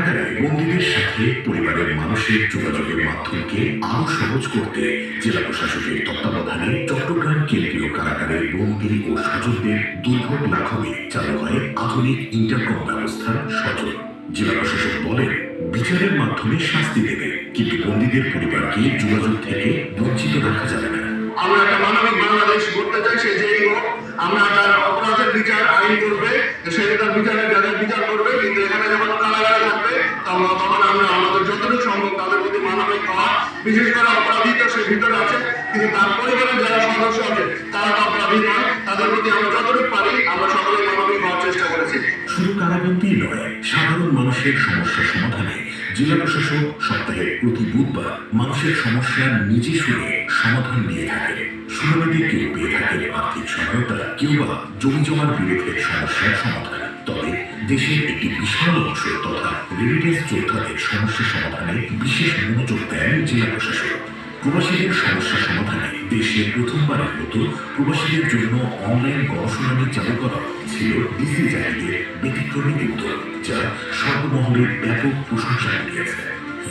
কারাগারে বন্দীদের সাথে পরিবারের মানুষের যোগাযোগের মাধ্যমকে আরো সহজ করতে জেলা প্রশাসকের তত্ত্বাবধানে চট্টগ্রাম কেন্দ্রীয় কারাগারের বন্দী ও স্বজনদের দুর্ভোগ লাঘবে চালু হয় আধুনিক ইন্টারকম ব্যবস্থার সচল। জেলা প্রশাসক বলেন, বিচারের মাধ্যমে শাস্তি দেবে, কিন্তু বন্দীদের পরিবারকে যোগাযোগ থেকে বঞ্চিত রাখা যাবে না। আমরা একটা মানবিক বাংলাদেশ করতে চাই, সে যেই হোক আমরা তার অপরাধের বিচার আইন করবে, সে তার বিচারের জায়গায় বিচার করবে, কিন্তু এখানে যখন কারাগারে থাকবে তখন আমরা আমাদের যতটুকু সম্ভব তাদের প্রতি মানবিক হওয়া, বিশেষ করে অপরাধী তো সে ভিতরে আছে, কিন্তু তার পরিবারের যারা সদস্য আছে তারা তো অপরাধী নয়, তাদের প্রতি আমরা যতটুকু পারি আমরা সকলে মানবিক হওয়ার চেষ্টা করেছি। শুধু কারাবন্দী নয়, সাধারণ মানুষের সমস্যা সমাধানে জেলা প্রশাসক সপ্তাহে প্রতি বুধবার মানুষের সমস্যা নিজে শুনে সমাধান দিয়ে থাকে। শুনানিতে কেউ পেয়ে থাকে আর্থিক সহায়তা, কেউ বা জমি জমার বিরোধের সমস্যার সমাধান। তবে দেশের একটি বিশাল অংশ তথা রেমিটেন্স যোদ্ধাদের সমস্যা সমাধানে বিশেষ মনোযোগ দেন জেলা প্রশাসক। প্রবাসীদের সমস্যা সমাধানে দেশে প্রথমবারের মতো প্রবাসীদের জন্য অনলাইন গণশুনানি চালু করা ছিল ডিসি জাতিদের ব্যতিক্রমী উদ্যোগ, যা সর্বমহলের ব্যাপক প্রশংসা কুড়িয়েছে।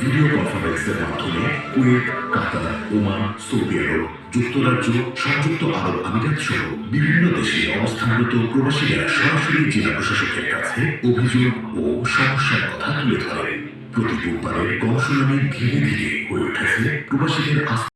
ভিডিও কনফারেন্সের মাধ্যমে কুয়েত, কাতার, ওমান, সৌদি আরব, যুক্তরাজ্য, সংযুক্ত আরব আমিরাত সহ বিভিন্ন দেশে অবস্থানরত প্রবাসীরা সরাসরি জেলা প্রশাসকের কাছে অভিযোগ ও সমস্যার কথা তুলে ধরেন। প্রতি বুধবারের গণশুনানি ধীরে ধীরে হয়ে উঠেছে প্রবাসীদের